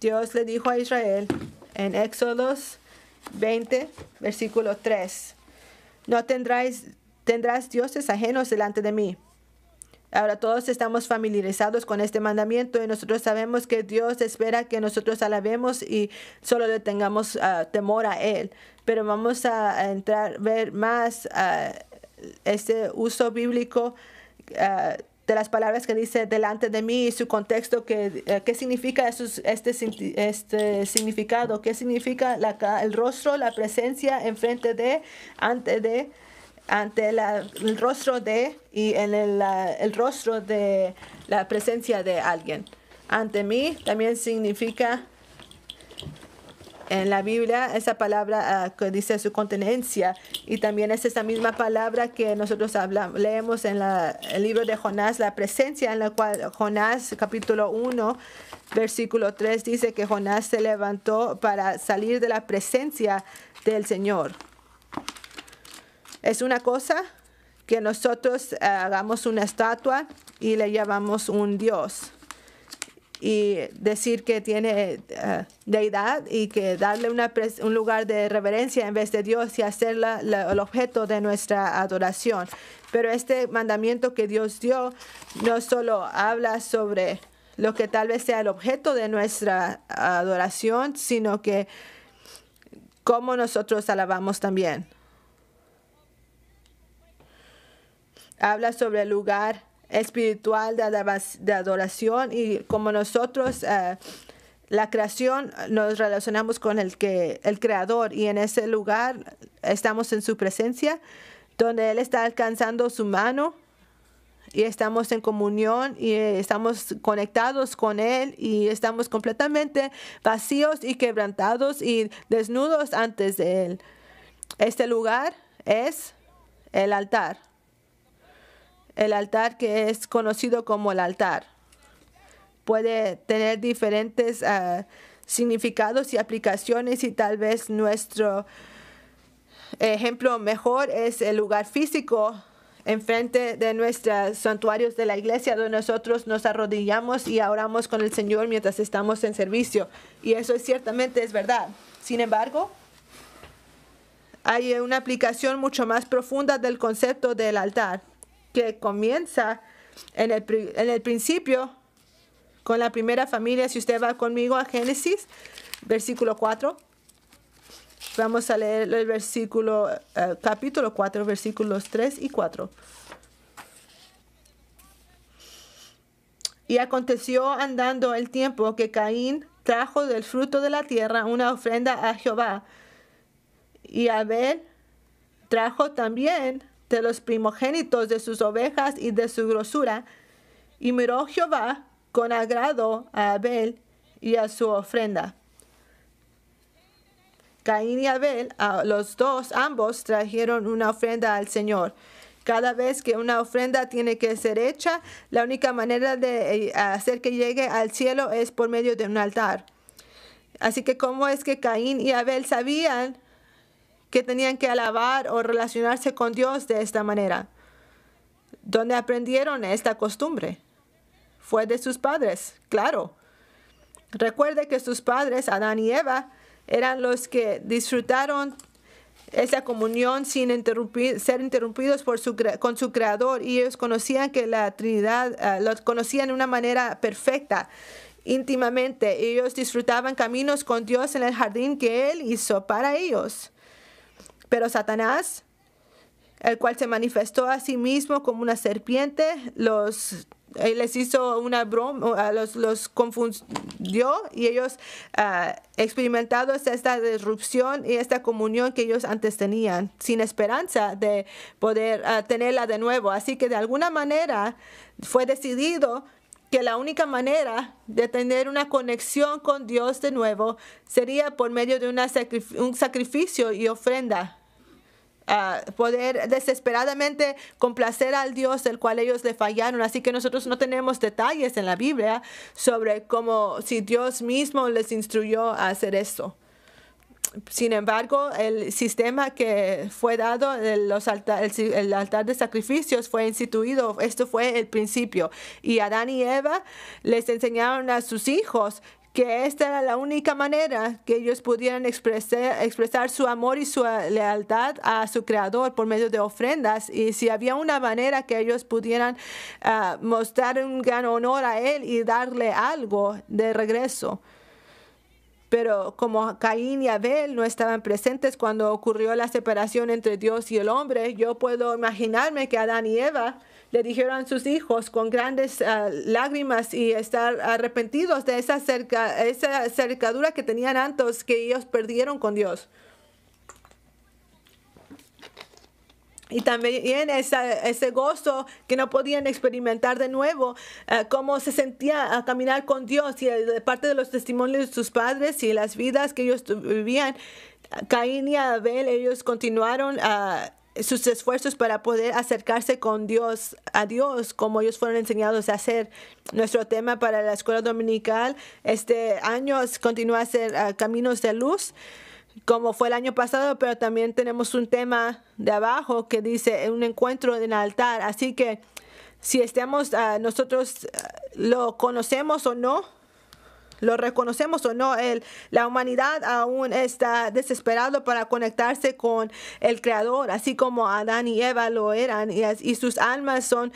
Dios le dijo a Israel en Éxodos 20, versículo 3, no tendrás dioses ajenos delante de mí. Ahora todos estamos familiarizados con este mandamiento y nosotros sabemos que Dios espera que nosotros alabemos y solo le tengamos temor a Él. Pero vamos a ver más este uso bíblico de las palabras que dice delante de mí y su contexto, qué significa este significado, qué significa el rostro, la presencia enfrente de, ante el rostro de y en el rostro de la presencia de alguien. Ante mí también significa en la Biblia esa palabra que dice su contenencia, y también es esa misma palabra que nosotros leemos en el libro de Jonás, la presencia, en la cual Jonás capítulo 1 versículo 3 dice que Jonás se levantó para salir de la presencia del Señor. Es una cosa que nosotros hagamos una estatua y le llamamos un Dios y decir que tiene deidad y que darle un lugar de reverencia en vez de Dios y hacerla el objeto de nuestra adoración. Pero este mandamiento que Dios dio no solo habla sobre lo que tal vez sea el objeto de nuestra adoración, sino que cómo nosotros alabamos también. Habla sobre el lugar espiritual de adoración y como nosotros, la creación, nos relacionamos con el Creador, y en ese lugar estamos en su presencia, donde Él está alcanzando su mano y estamos en comunión y estamos conectados con Él y estamos completamente vacíos y quebrantados y desnudos antes de Él. Este lugar es el altar. El altar que es conocido como el altar. Puede tener diferentes significados y aplicaciones, y tal vez nuestro ejemplo mejor es el lugar físico enfrente de nuestros santuarios de la iglesia, donde nosotros nos arrodillamos y oramos con el Señor mientras estamos en servicio. Y eso ciertamente es verdad. Sin embargo, hay una aplicación mucho más profunda del concepto del altar, que comienza en el principio con la primera familia. Si usted va conmigo a Génesis, versículo 4. Vamos a leer el capítulo 4, versículos 3 y 4. Y aconteció andando el tiempo que Caín trajo del fruto de la tierra una ofrenda a Jehová, y Abel trajo también de los primogénitos de sus ovejas y de su grosura. Y miró Jehová con agrado a Abel y a su ofrenda. Caín y Abel, los dos, ambos trajeron una ofrenda al Señor. Cada vez que una ofrenda tiene que ser hecha, la única manera de hacer que llegue al cielo es por medio de un altar. Así que, ¿cómo es que Caín y Abel sabían que tenían que alabar o relacionarse con Dios de esta manera? ¿Dónde aprendieron esta costumbre? Fue de sus padres, claro. Recuerde que sus padres, Adán y Eva, eran los que disfrutaron esa comunión sin ser interrumpidos con su Creador, y ellos conocían que la Trinidad, lo conocían de una manera perfecta, íntimamente. Ellos disfrutaban caminos con Dios en el jardín que Él hizo para ellos. Pero Satanás, el cual se manifestó a sí mismo como una serpiente, les hizo una broma, los confundió, y ellos experimentaron esta disrupción y esta comunión que ellos antes tenían, sin esperanza de poder tenerla de nuevo. Así que de alguna manera fue decidido que la única manera de tener una conexión con Dios de nuevo sería por medio de un sacrificio y ofrenda. Poder desesperadamente complacer al Dios del cual ellos le fallaron. Así que nosotros no tenemos detalles en la Biblia sobre cómo, si Dios mismo les instruyó a hacer esto. Sin embargo, el sistema que fue dado, el altar de sacrificios, fue instituido. Esto fue el principio. Y Adán y Eva les enseñaron a sus hijos que esta era la única manera que ellos pudieran expresar su amor y su lealtad a su Creador por medio de ofrendas. Y si había una manera que ellos pudieran mostrar un gran honor a Él y darle algo de regreso. Pero como Caín y Abel no estaban presentes cuando ocurrió la separación entre Dios y el hombre, yo puedo imaginarme que Adán y Eva le dijeron a sus hijos con grandes lágrimas y estar arrepentidos de esa cercadura que tenían antes, que ellos perdieron con Dios. Y también ese gozo que no podían experimentar de nuevo, cómo se sentía a caminar con Dios, y de parte de los testimonios de sus padres y las vidas que ellos vivían. Caín y Abel, ellos continuaron sus esfuerzos para poder acercarse con Dios, a Dios, como ellos fueron enseñados a hacer. Nuestro tema para la escuela dominical este año continúa a ser Caminos de Luz, como fue el año pasado, pero también tenemos un tema de abajo que dice un encuentro en el altar. Así que si nosotros lo conocemos o no, lo reconocemos o no, la humanidad aún está desesperado para conectarse con el Creador, así como Adán y Eva lo eran, y sus almas son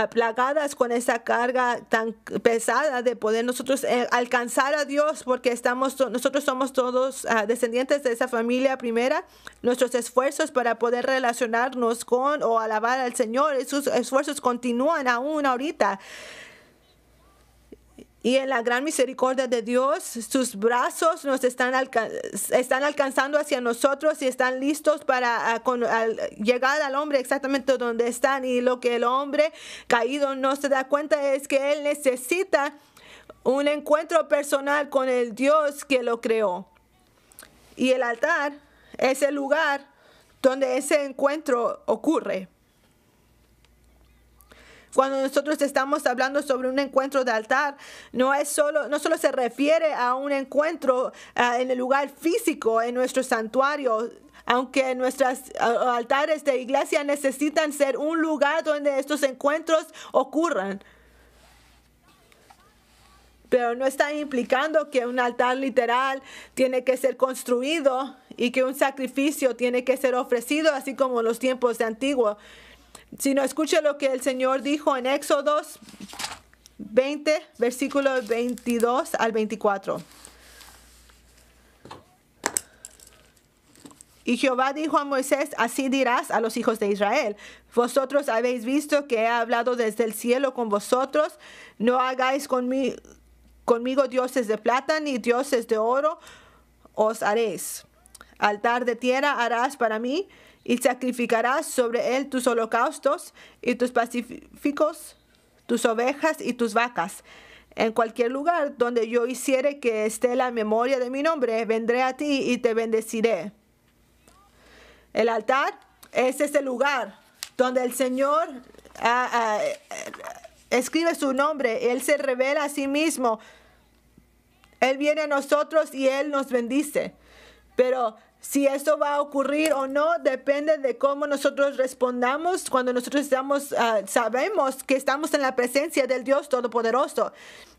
plagadas con esa carga tan pesada de poder nosotros alcanzar a Dios, porque nosotros somos todos descendientes de esa familia primera. Nuestros esfuerzos para poder relacionarnos con o alabar al Señor, esos esfuerzos continúan aún ahorita. Y en la gran misericordia de Dios, sus brazos nos están alcanzando hacia nosotros y están listos para llegar al hombre exactamente donde están. Y lo que el hombre caído no se da cuenta es que él necesita un encuentro personal con el Dios que lo creó. Y el altar es el lugar donde ese encuentro ocurre. Cuando nosotros estamos hablando sobre un encuentro de altar, no solo se refiere a un encuentro en el lugar físico, en nuestro santuario, aunque nuestros altares de iglesia necesitan ser un lugar donde estos encuentros ocurran. Pero no está implicando que un altar literal tiene que ser construido y que un sacrificio tiene que ser ofrecido, así como en los tiempos de antiguo. Si no, escucha lo que el Señor dijo en Éxodo 20, versículos 22 al 24. Y Jehová dijo a Moisés: así dirás a los hijos de Israel: vosotros habéis visto que he hablado desde el cielo con vosotros. No hagáis conmigo dioses de plata ni dioses de oro os haréis. Altar de tierra harás para mí, y sacrificarás sobre él tus holocaustos y tus pacíficos, tus ovejas y tus vacas. En cualquier lugar donde yo hiciere que esté la memoria de mi nombre, vendré a ti y te bendeciré. El altar es ese lugar donde el Señor escribe su nombre. Él se revela a sí mismo. Él viene a nosotros y Él nos bendice. Pero si esto va a ocurrir o no depende de cómo nosotros respondamos cuando nosotros sabemos que estamos en la presencia del Dios Todopoderoso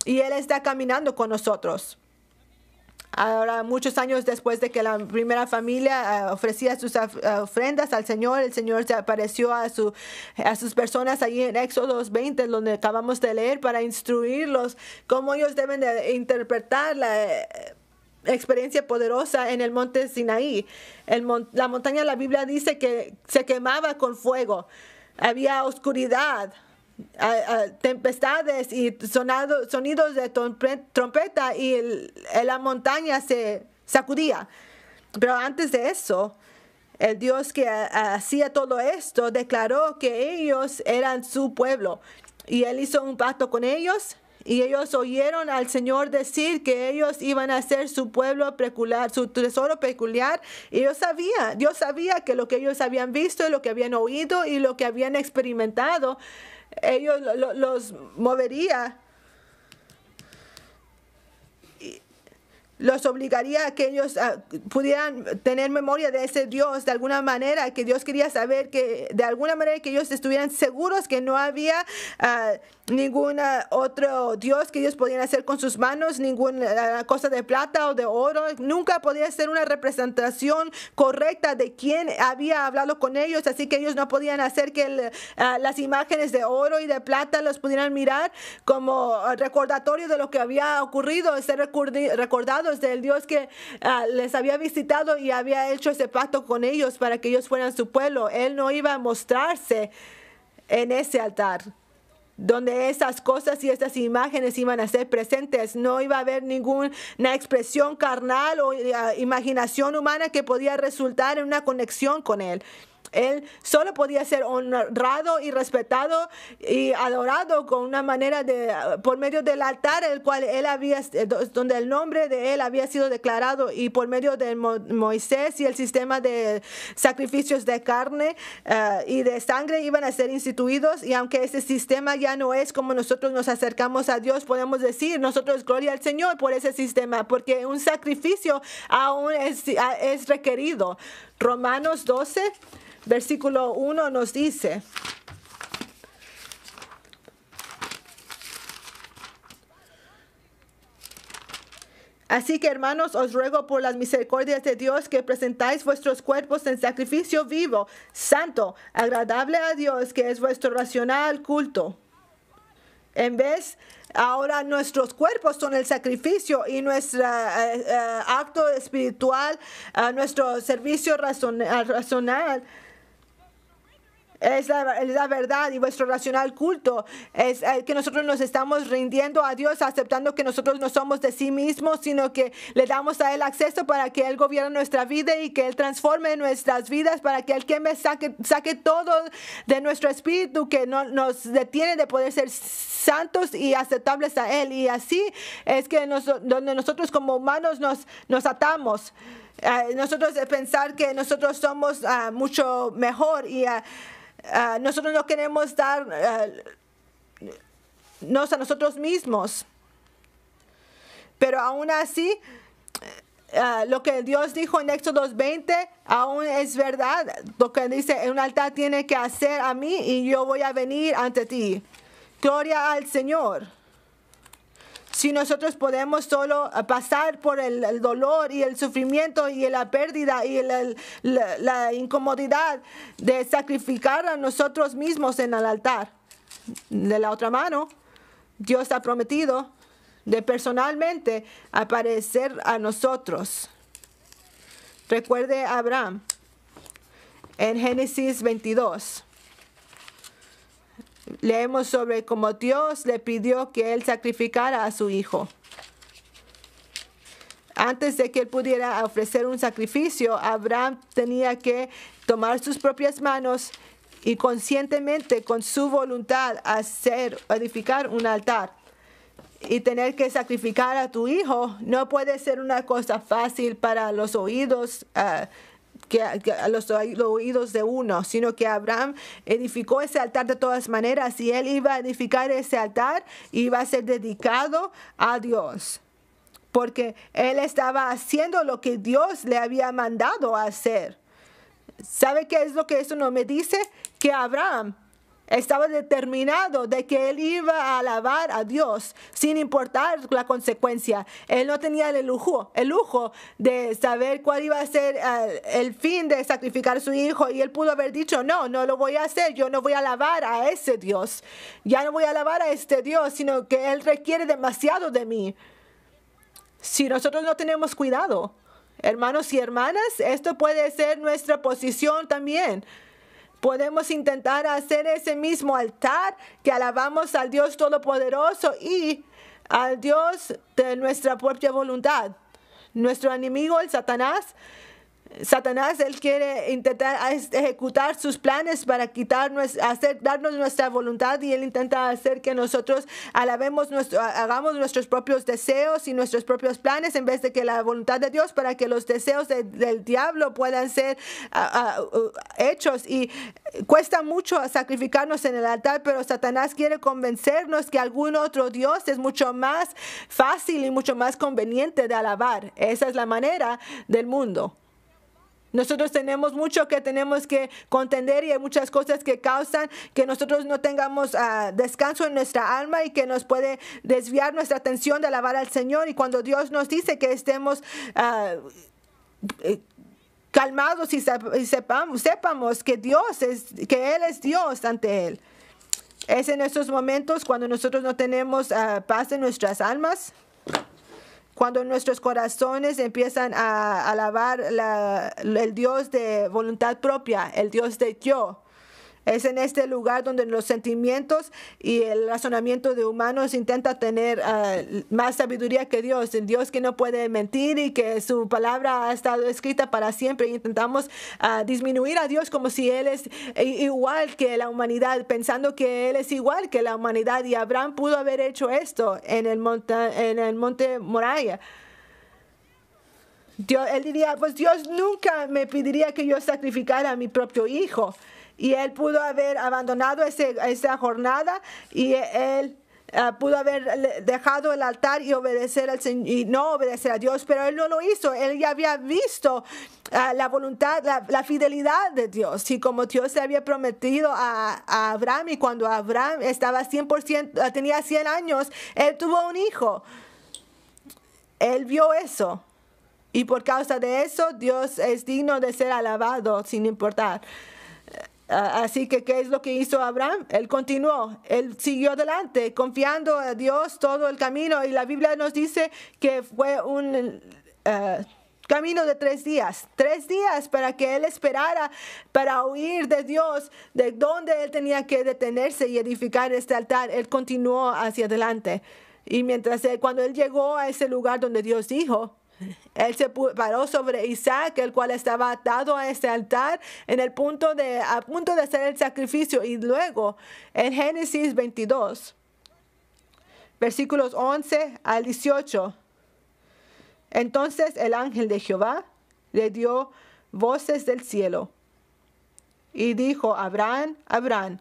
y Él está caminando con nosotros. Ahora, muchos años después de que la primera familia ofrecía sus ofrendas al Señor, el Señor se apareció a sus personas allí en Éxodo 20, donde acabamos de leer, para instruirlos cómo ellos deben de interpretar la experiencia poderosa en el monte Sinaí. La montaña, la Biblia dice que se quemaba con fuego. Había oscuridad, tempestades y sonidos de trompeta, y la montaña se sacudía. Pero antes de eso, el Dios que hacía todo esto declaró que ellos eran su pueblo, y Él hizo un pacto con ellos. Y ellos oyeron al Señor decir que ellos iban a ser su pueblo peculiar, su tesoro peculiar. Y Dios sabía que lo que ellos habían visto, lo que habían oído y lo que habían experimentado, ellos los movería. los obligaría a que ellos pudieran tener memoria de ese Dios de alguna manera, que Dios quería saber que de alguna manera que ellos estuvieran seguros que no había ningún otro Dios que ellos podían hacer con sus manos, ninguna cosa de plata o de oro. Nunca podía ser una representación correcta de quién había hablado con ellos, así que ellos no podían hacer que las imágenes de oro y de plata los pudieran mirar como recordatorio de lo que había ocurrido, ser recordados del Dios que les había visitado y había hecho ese pacto con ellos para que ellos fueran su pueblo. Él no iba a mostrarse en ese altar donde esas cosas y estas imágenes iban a ser presentes. No iba a haber ninguna expresión carnal o imaginación humana que podía resultar en una conexión con Él. Él solo podía ser honrado y respetado y adorado con una manera por medio del altar, el cual donde el nombre de él había sido declarado, y por medio de Moisés y el sistema de sacrificios de carne y de sangre iban a ser instituidos. Y aunque ese sistema ya no es como nosotros nos acercamos a Dios, podemos decir nosotros gloria al Señor por ese sistema, porque un sacrificio aún es requerido. Romanos 12 versículo 1 nos dice: así que, hermanos, os ruego por las misericordias de Dios que presentáis vuestros cuerpos en sacrificio vivo, santo, agradable a Dios, que es vuestro racional culto. En vez, ahora nuestros cuerpos son el sacrificio y nuestro acto espiritual, nuestro servicio racional es la verdad, y vuestro racional culto es que nosotros nos estamos rindiendo a Dios, aceptando que nosotros no somos de sí mismos, sino que le damos a Él acceso para que Él gobierne nuestra vida y que Él transforme nuestras vidas, para que Él saque todo de nuestro espíritu que no nos detiene de poder ser santos y aceptables a Él. Y así es que donde nosotros como humanos nos atamos. Nosotros pensar que nosotros somos mucho mejor, y nosotros no queremos darnos a nosotros mismos. Pero aún así, lo que Dios dijo en Éxodo 20 aún es verdad. Lo que dice: un altar tiene que hacer a mí y yo voy a venir ante ti. Gloria al Señor. Si nosotros podemos solo pasar por el dolor y el sufrimiento y la pérdida y la incomodidad de sacrificar a nosotros mismos en el altar, de la otra mano, Dios ha prometido de personalmente aparecer a nosotros. Recuerde a Abraham en Génesis 22. Leemos sobre cómo Dios le pidió que él sacrificara a su hijo. Antes de que él pudiera ofrecer un sacrificio, Abraham tenía que tomar sus propias manos y conscientemente, con su voluntad, edificar un altar. Y tener que sacrificar a tu hijo no puede ser una cosa fácil para los oídos a los oídos de uno, sino que Abraham edificó ese altar de todas maneras, y él iba a edificar ese altar y iba a ser dedicado a Dios, porque él estaba haciendo lo que Dios le había mandado a hacer. ¿Sabe qué es lo que eso no me dice? Que Abraham estaba determinado de que él iba a alabar a Dios sin importar la consecuencia. Él no tenía el lujo de saber cuál iba a ser el fin de sacrificar a su hijo, y él pudo haber dicho: no lo voy a hacer, yo no voy a alabar a ese Dios, ya no voy a alabar a este Dios, sino que él requiere demasiado de mí. Si nosotros no tenemos cuidado, hermanos y hermanas, esto puede ser nuestra posición también. Podemos intentar hacer ese mismo altar que alabamos al Dios Todopoderoso y al Dios de nuestra propia voluntad. Nuestro enemigo, el Satanás, Satanás, él quiere intentar ejecutar sus planes para darnos nuestra voluntad, y él intenta hacer que nosotros hagamos nuestros propios deseos y nuestros propios planes en vez de que la voluntad de Dios, para que los deseos del diablo puedan ser hechos. Y cuesta mucho sacrificarnos en el altar, pero Satanás quiere convencernos que algún otro Dios es mucho más fácil y mucho más conveniente de alabar. Esa es la manera del mundo. Nosotros tenemos mucho que tenemos que contender, y hay muchas cosas que causan que nosotros no tengamos descanso en nuestra alma, y que nos puede desviar nuestra atención de alabar al Señor. Y cuando Dios nos dice que estemos calmados y sepamos que Él es Dios ante Él. Es en esos momentos cuando nosotros no tenemos paz en nuestras almas, cuando nuestros corazones empiezan a alabar el Dios de voluntad propia, el Dios de yo. Es en este lugar donde los sentimientos y el razonamiento de humanos intenta tener más sabiduría que Dios, el Dios que no puede mentir y que su palabra ha estado escrita para siempre. Y intentamos disminuir a Dios como si Él es igual que la humanidad, pensando que Él es igual que la humanidad. Y Abraham pudo haber hecho esto en el monte Moriah. Él diría, pues Dios nunca me pediría que yo sacrificara a mi propio hijo. Y él pudo haber abandonado esa jornada, y él pudo haber dejado el altar y obedecer al Señor, y no obedecer a Dios, pero él no lo hizo. Él ya había visto la voluntad, la fidelidad de Dios, y como Dios le había prometido a Abraham, y cuando Abraham estaba 100%, tenía 100 años, él tuvo un hijo. Él vio eso, y por causa de eso Dios es digno de ser alabado sin importar. Así que, ¿qué es lo que hizo Abraham? Él continuó, él siguió adelante, confiando a Dios todo el camino. Y la Biblia nos dice que fue un camino de 3 días. 3 días para que él esperara para oír de Dios de dónde él tenía que detenerse y edificar este altar. Él continuó hacia adelante. Y cuando él llegó a ese lugar donde Dios dijo, él se paró sobre Isaac, el cual estaba atado a este altar a punto de hacer el sacrificio. Y luego, en Génesis 22, versículos 11 al 18, entonces el ángel de Jehová le dio voces del cielo y dijo, Abraham, Abraham.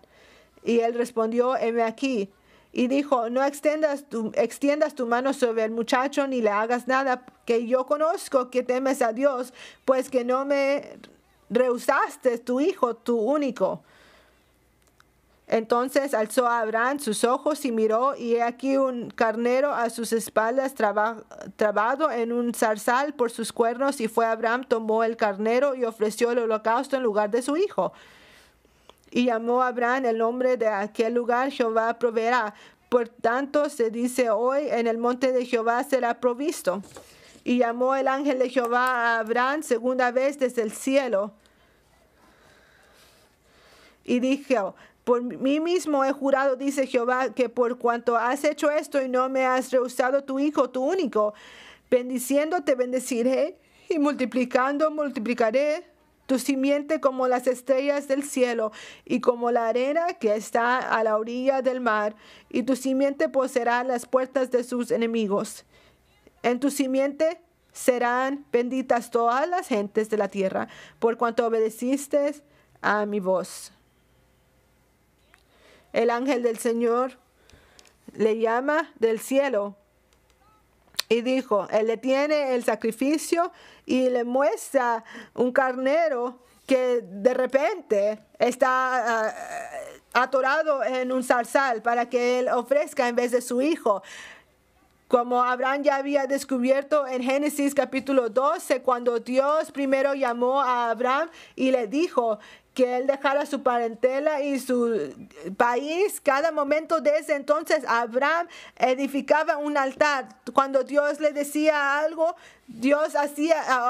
Y él respondió, heme aquí. Y dijo, no extiendas tu mano sobre el muchacho, ni le hagas nada, que yo conozco que temes a Dios, pues que no me rehusaste tu hijo, tu único. Entonces alzó a Abraham sus ojos y miró, y he aquí un carnero a sus espaldas trabado en un zarzal por sus cuernos. Y fue Abraham, tomó el carnero y ofreció el holocausto en lugar de su hijo. Y llamó a Abraham el nombre de aquel lugar, Jehová proveerá. Por tanto se dice hoy, en el monte de Jehová será provisto. Y llamó el ángel de Jehová a Abraham segunda vez desde el cielo. Y dijo, por mí mismo he jurado, dice Jehová, que por cuanto has hecho esto y no me has rehusado tu hijo, tu único, bendiciéndote bendeciré, y multiplicando multiplicaré tu simiente como las estrellas del cielo y como la arena que está a la orilla del mar, y tu simiente poseerá las puertas de sus enemigos. En tu simiente serán benditas todas las gentes de la tierra, por cuanto obedeciste a mi voz. El ángel del Señor le llama del cielo y dijo, él le tiene el sacrificio y le muestra un carnero que de repente está atorado en un zarzal para que él ofrezca en vez de su hijo. Como Abraham ya había descubierto en Génesis capítulo 12, cuando Dios primero llamó a Abraham y le dijo que él dejara su parentela y su país. Cada momento desde entonces Abraham edificaba un altar. Cuando Dios le decía algo,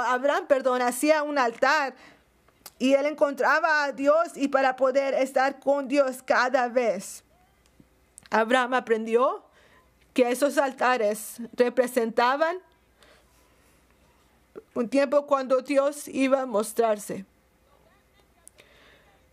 Abraham hacía un altar. Y él encontraba a Dios, y para poder estar con Dios cada vez, Abraham aprendió que esos altares representaban un tiempo cuando Dios iba a mostrarse.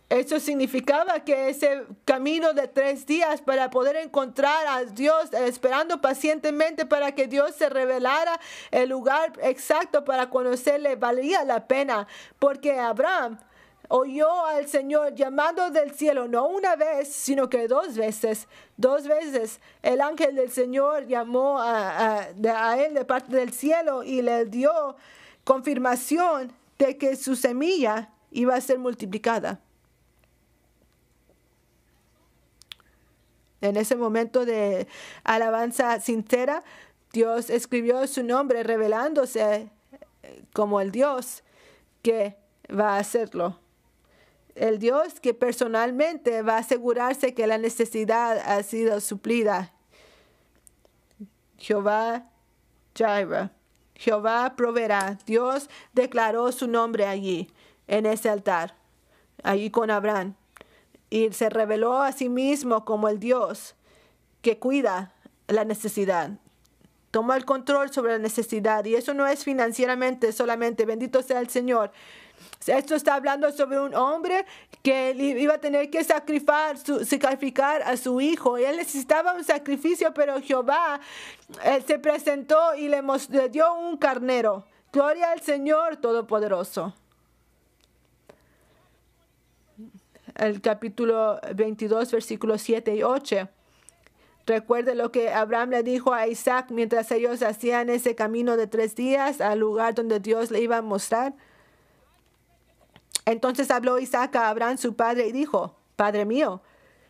Eso significaba que ese camino de 3 días para poder encontrar a Dios, esperando pacientemente para que Dios se revelara el lugar exacto para conocerle, valía la pena, porque Abraham oyó al Señor llamando del cielo, no una vez, sino que 2 veces. 2 veces el ángel del Señor llamó a él de parte del cielo y le dio confirmación de que su semilla iba a ser multiplicada. En ese momento de alabanza sincera, Dios escribió su nombre revelándose como el Dios que va a hacerlo. El Dios que personalmente va a asegurarse que la necesidad ha sido suplida. Jehová Jireh. Jehová proveerá. Dios declaró su nombre allí, en ese altar, allí con Abraham. Y se reveló a sí mismo como el Dios que cuida la necesidad. Toma el control sobre la necesidad. Y eso no es financieramente solamente. Bendito sea el Señor. Esto está hablando sobre un hombre que iba a tener que sacrificar a su hijo. Y él necesitaba un sacrificio, pero Jehová se presentó y le dio un carnero. Gloria al Señor Todopoderoso. El capítulo 22, versículos 7 y 8. Recuerde lo que Abraham le dijo a Isaac mientras ellos hacían ese camino de 3 días al lugar donde Dios le iba a mostrar. Entonces habló Isaac a Abraham su padre y dijo: Padre mío.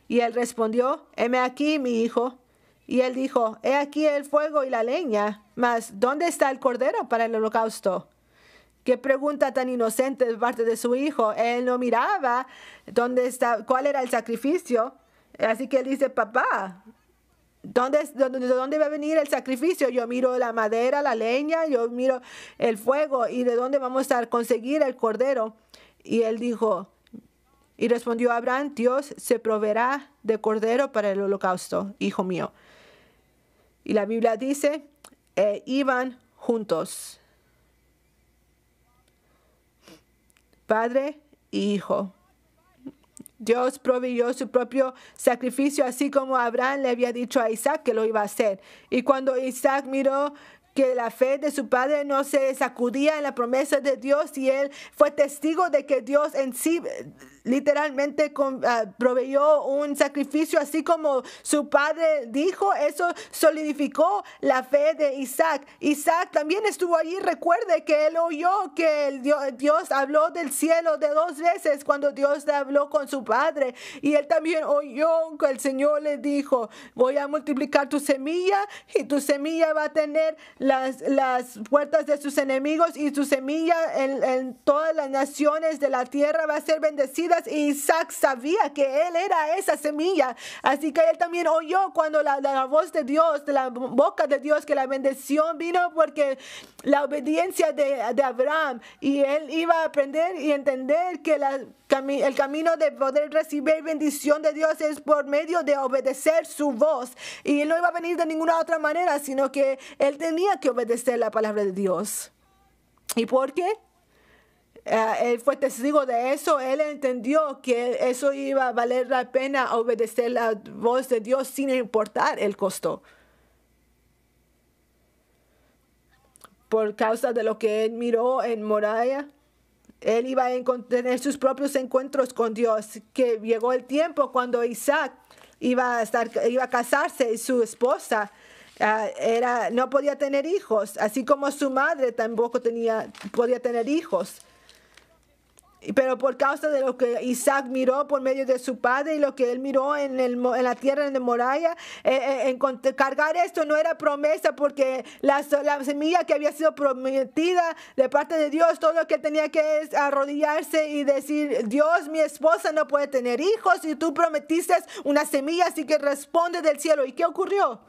Y él respondió: Heme aquí, mi hijo. Y él dijo: He aquí el fuego y la leña, mas ¿dónde está el cordero para el holocausto? Qué pregunta tan inocente de parte de su hijo. Él no miraba cuál era el sacrificio. Así que él dice: Papá, ¿de dónde va a venir el sacrificio? Yo miro la madera, la leña, yo miro el fuego. ¿Y de dónde vamos a conseguir el cordero? Y él dijo, y respondió Abraham: Dios se proveerá de cordero para el holocausto, hijo mío. Y la Biblia dice, iban juntos, padre y hijo. Dios proveyó su propio sacrificio, así como Abraham le había dicho a Isaac que lo iba a hacer. Y cuando Isaac miró que la fe de su padre no se sacudía en la promesa de Dios, y él fue testigo de que Dios en sí literalmente proveyó un sacrificio así como su padre dijo, eso solidificó la fe de Isaac. Isaac también estuvo allí. Recuerde que él oyó que Dios habló del cielo de 2 veces cuando Dios le habló con su padre, y él también oyó que el Señor le dijo: voy a multiplicar tu semilla, y tu semilla va a tener las puertas de sus enemigos, y tu semilla en todas las naciones de la tierra va a ser bendecida. Y Isaac sabía que él era esa semilla, así que él también oyó cuando la voz de Dios, de la boca de Dios, que la bendición vino porque la obediencia de Abraham, y él iba a aprender y entender que el camino de poder recibir bendición de Dios es por medio de obedecer su voz, y él no iba a venir de ninguna otra manera, sino que él tenía que obedecer la palabra de Dios. ¿Y por qué? Él fue testigo de eso. Él entendió que eso iba a valer la pena, obedecer la voz de Dios sin importar el costo. Por causa de lo que él miró en Moriah, él iba a tener sus propios encuentros con Dios. Que llegó el tiempo cuando Isaac iba a casarse, y su esposa no podía tener hijos, así como su madre tampoco podía tener hijos. Pero por causa de lo que Isaac miró por medio de su padre y lo que él miró en la tierra de Moriah, cargar esto no era promesa, porque la semilla que había sido prometida de parte de Dios, todo lo que tenía que es arrodillarse y decir: Dios, mi esposa no puede tener hijos y tú prometiste una semilla, así que responde del cielo. ¿Y qué ocurrió?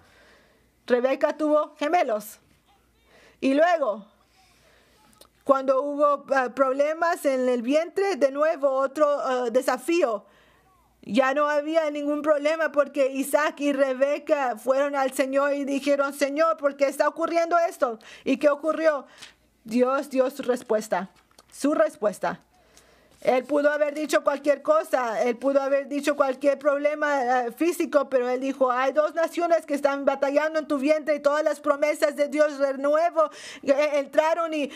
Rebeca tuvo gemelos. Y luego, cuando hubo problemas en el vientre, de nuevo otro desafío. Ya no había ningún problema porque Isaac y Rebeca fueron al Señor y dijeron: Señor, ¿por qué está ocurriendo esto? ¿Y qué ocurrió? Dios dio su respuesta. Su respuesta. Él pudo haber dicho cualquier cosa, él pudo haber dicho cualquier problema físico, pero él dijo, hay dos naciones que están batallando en tu vientre y todas las promesas de Dios de nuevo entraron y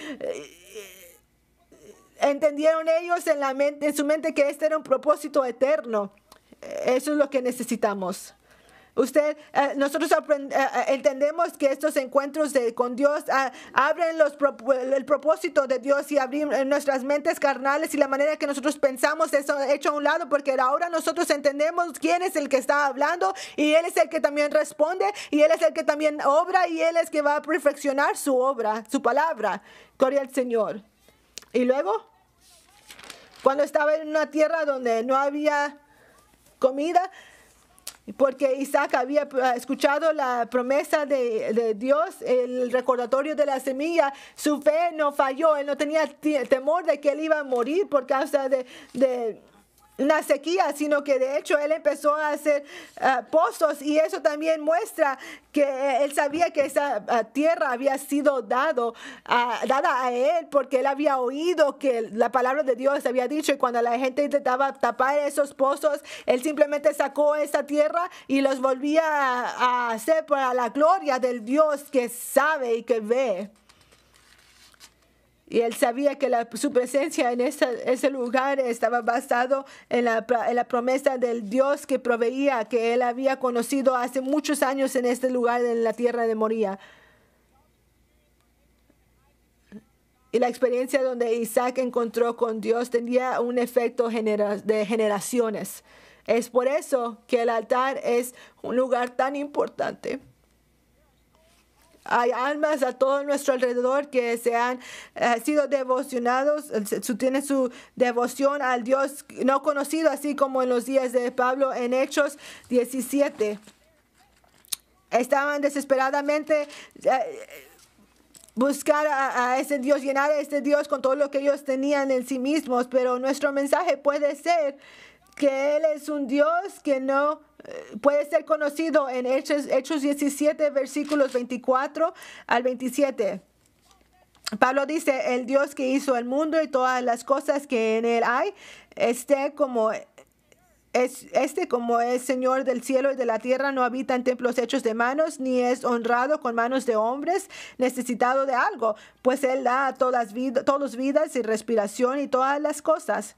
entendieron ellos en su mente que este era un propósito eterno. Eso es lo que necesitamos. Nosotros entendemos que estos encuentros con Dios abren el propósito de Dios y abren nuestras mentes carnales y la manera que nosotros pensamos eso hecho a un lado, porque ahora nosotros entendemos quién es el que está hablando y Él es el que también responde y Él es el que también obra y Él es que va a perfeccionar su obra, su palabra. Gloria al Señor. Y luego, cuando estaba en una tierra donde no había comida, porque Isaac había escuchado la promesa de Dios, el recordatorio de la semilla, su fe no falló. Él no tenía temor de que él iba a morir por causa de una sequía, sino que de hecho él empezó a hacer pozos, y eso también muestra que él sabía que esa tierra había sido dada a él, porque él había oído que la palabra de Dios había dicho, y cuando la gente intentaba tapar esos pozos, él simplemente sacó esa tierra y los volvía a hacer para la gloria del Dios que sabe y que ve. Y él sabía que su presencia en ese lugar estaba basado en la promesa del Dios que proveía, que él había conocido hace muchos años en este lugar, en la tierra de Moría. Y la experiencia donde Isaac encontró con Dios tenía un efecto de generaciones. Es por eso que el altar es un lugar tan importante. Hay almas a todo nuestro alrededor que se han sido devocionados, tienen su devoción al Dios no conocido, así como en los días de Pablo en Hechos 17. Estaban desesperadamente buscar a ese Dios, llenar a ese Dios con todo lo que ellos tenían en sí mismos, pero nuestro mensaje puede ser que Él es un Dios que no puede ser conocido en Hechos 17, versículos 24 al 27. Pablo dice, el Dios que hizo el mundo y todas las cosas que en él hay, como es Señor del cielo y de la tierra, no habita en templos hechos de manos, ni es honrado con manos de hombres, necesitado de algo, pues Él da a todos vidas y respiración y todas las cosas.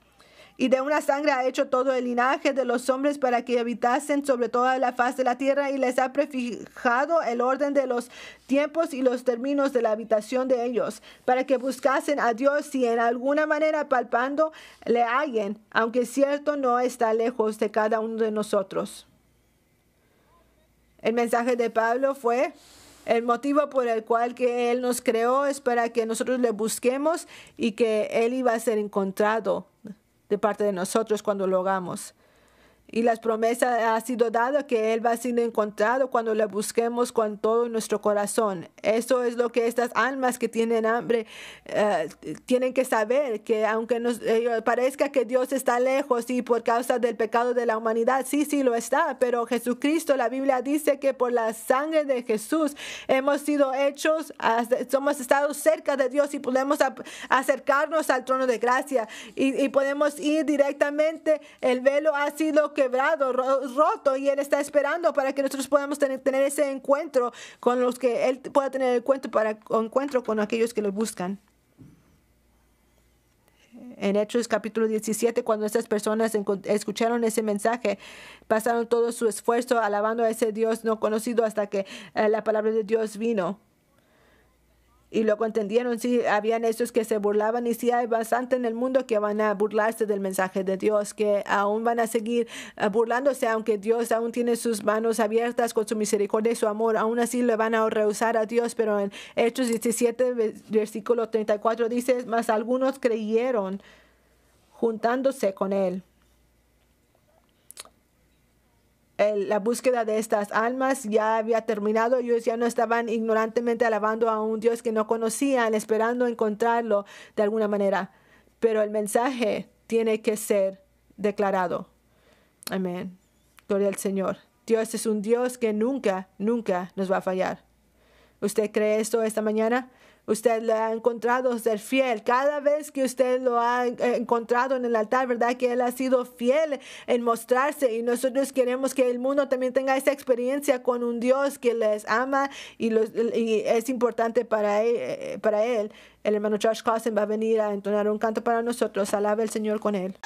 Y de una sangre ha hecho todo el linaje de los hombres para que habitasen sobre toda la faz de la tierra, y les ha prefijado el orden de los tiempos y los términos de la habitación de ellos, para que buscasen a Dios y en alguna manera palpando le hallen, aunque cierto no está lejos de cada uno de nosotros. El mensaje de Pablo fue: el motivo por el cual que Él nos creó es para que nosotros le busquemos y que Él iba a ser encontrado de parte de nosotros cuando lo hagamos. Y las promesas ha sido dada que Él va a ser encontrado cuando le busquemos con todo nuestro corazón. Eso es lo que estas almas que tienen hambre tienen que saber, que aunque nos parezca que Dios está lejos y por causa del pecado de la humanidad, sí lo está, pero Jesucristo, la Biblia dice que por la sangre de Jesús hemos sido hechos, hemos estado cerca de Dios y podemos acercarnos al trono de gracia y podemos ir directamente. El velo ha sido quebrado, roto, y Él está esperando para que nosotros podamos tener ese encuentro con los que Él pueda tener encuentro con aquellos que lo buscan. En Hechos capítulo 17, cuando estas personas escucharon ese mensaje, pasaron todo su esfuerzo alabando a ese Dios no conocido hasta que la palabra de Dios vino. Y luego entendieron, sí, habían esos que se burlaban, y sí hay bastante en el mundo que van a burlarse del mensaje de Dios, que aún van a seguir burlándose, aunque Dios aún tiene sus manos abiertas con su misericordia y su amor. Aún así le van a rehusar a Dios. Pero en Hechos 17, versículo 34 dice, mas algunos creyeron juntándose con Él. La búsqueda de estas almas ya había terminado. Ellos ya no estaban ignorantemente alabando a un Dios que no conocían, esperando encontrarlo de alguna manera. Pero el mensaje tiene que ser declarado. Amén. Gloria al Señor. Dios es un Dios que nunca nos va a fallar. ¿Usted cree esto esta mañana? Usted le ha encontrado ser fiel. Cada vez que usted lo ha encontrado en el altar, ¿verdad? Que Él ha sido fiel en mostrarse. Y nosotros queremos que el mundo también tenga esa experiencia con un Dios que les ama y es importante para él. El hermano Josh Clausen va a venir a entonar un canto para nosotros. Alabe al Señor con él.